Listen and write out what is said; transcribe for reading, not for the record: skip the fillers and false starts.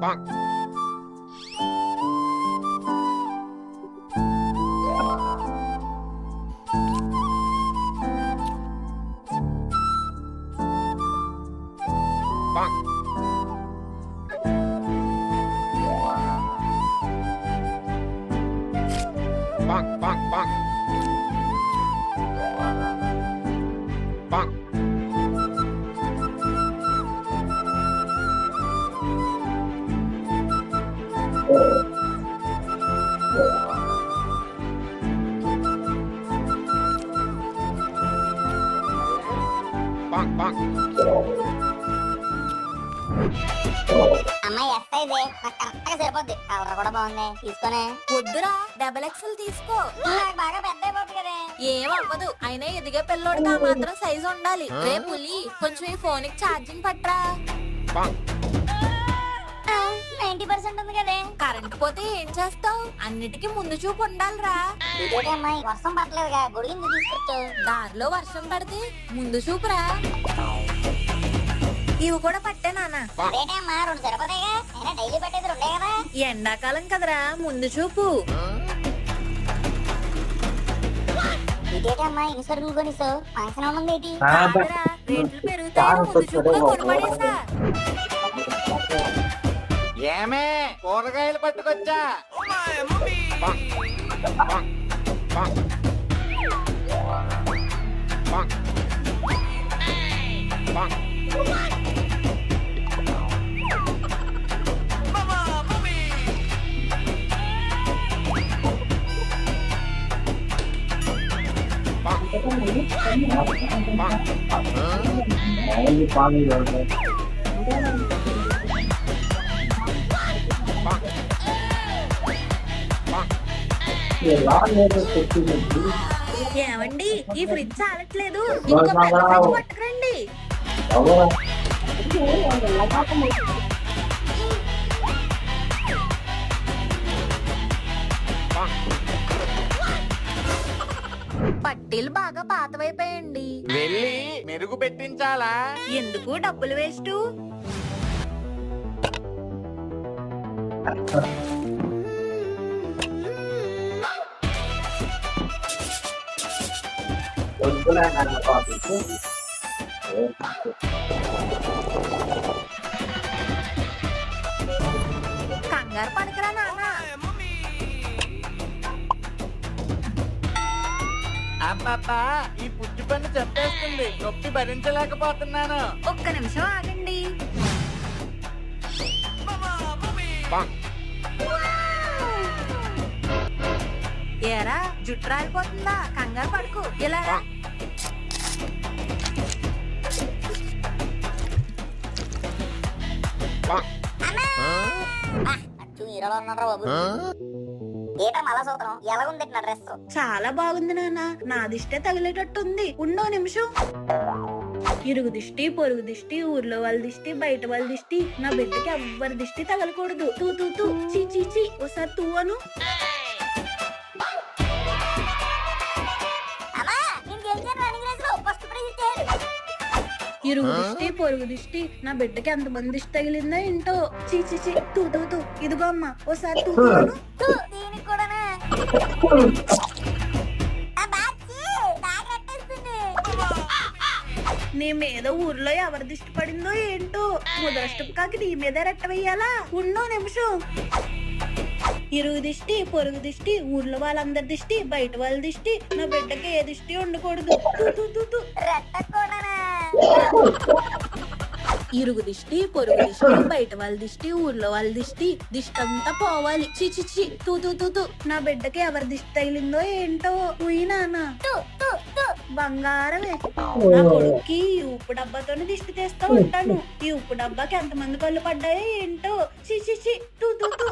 అమ్మాయి ఎస్ అయితే నాకు కరెక్ట్ గా సరిపోద్ది. కలర్ కూడా బాగుంది, తీసుకునే. వద్దురా, డబల్ ఎక్సెల్ తీసుకో. నాకు బాగా పెద్ద అయిపోతుంది కదా. ఏం అవ్వదు, అయినా ఎదిగే పిల్లోడికి ఆ మాత్రం సైజు ఉండాలి. రే పులి, కొంచెం ఈ ఫోన్ కి ఛార్జింగ్ పట్రా. 90% ఉంది కదే. కరెంట్ పోతే ఏం చేస్తావు? అన్నిటికీ ముందు చూపు ఉండాలిరా. ఇదేంటి అమ్మాయి, వర్షం పట్టలేదుగా, గొడిగింది తీసుకొచ్చు. దారిలో వర్షం పడితే ముందు చూపురా. ఇవి కూడా పట్టే నాన్న. అదేంటి అమ్మా, 2 సరిపోతాయిగా. అయినా డైలీ పెట్టేది 2 కదా. ఎండాకాలం కదరా, ముందు చూపు. ఇదేంటి అమ్మా, ఇన్ని సరుకులు కొనిసు ఫంక్షన్ ఉంది ఏంటి? కాదురా, రేట్లు పెరుగుతాయని ముందు చూపుగా కొనబడేసా. ఏమే కూరగాయలు పట్టుకొచ్చా. ఏమండి, ఈ ఫ్రిడ్జ్ చాలట్లేదు, ఇంకో పెద్ద ఫ్రిడ్జ్ పట్టుకురండి. పట్టీలు బాగా పాతవైపోయండి. వెళ్ళి మెరుగు పెట్టించాలా? ఎందుకు డబ్బులు వేస్ట్? కంగారు పడకరా నాన్న. అబ్బబ్బా, ఈ పుచ్చి పన్ను చెప్పేస్తుంది, నొప్పి భరించలేకపోతున్నాను. ఒక్క నిమిషం ఆగండి. ఏరా, జుట్టు రాలిపోతుందా? కంగారు పడుకు, ఇలా రా. హీరోలో ఉన్నారా బాబు? ఏటా మళ్ళా సూత్రం, ఎలా ఉంది నా డ్రెస్? చాలా బాగుంది నాన్న, నా దిష్టే తగిలేటట్టుంది. ఉండో నిమిషం. ఇరుగు దిష్టి, పొరుగు దిష్టి, ఊర్లో వాళ్ళ దిష్టి, బయట వాళ్ళ దిష్టి, నా బిడ్డకి ఎవ్వరి దిష్టి తగలకూడదు. తూ తూ తూ, చీ చీ చీ, ఒకసారి తూ అను. ఇరుగు దిష్టి, పొరుగు దిష్టి, నా బిడ్డకి ఎంతమంది దిష్టి తగిలిందో ఏంటో. చీ చీ చీ, తూ తూ తూ. ఇదిగో అమ్మ, ఒకసారి తూ తూ అను. దీనికి కూడానా? నీ మీద ఊర్లో ఎవరి దిష్టి పడిందో ఏంటో, ముదరష్టం కాకి నీ మీద రెట్ట వెయ్యాలా? ఉండో నిమిషం. ఇరుగు దిష్టి, పొరుగు దిష్టి, ఊర్లో వాళ్ళందరి దిష్టి, బయట వాళ్ళ దిష్టి, నా బిడ్డకి ఏ దిష్టి ఉండకూడదు. ఇరుగు దిష్టి, పొరుగు దిష్టి, బయట వాళ్ళ దిష్టి, ఊర్లో వాళ్ళ దిష్టి, దిష్టి అంతా పోవాలి. చిచి చి, తూ తూ తూ తూ. నా బిడ్డకి ఎవరి దిష్టి తగిలిందో ఏంటో. ఉయినానా బంగారమే. నా కొడుక్కి ఈ ఉప్పు డబ్బాతోనే దిష్టి తీస్తా ఉంటాను. ఈ ఉప్పు డబ్బాకి ఎంతమంది కళ్ళు పడ్డాయో ఏంటో. చి చి చి, తూ తూ తూ.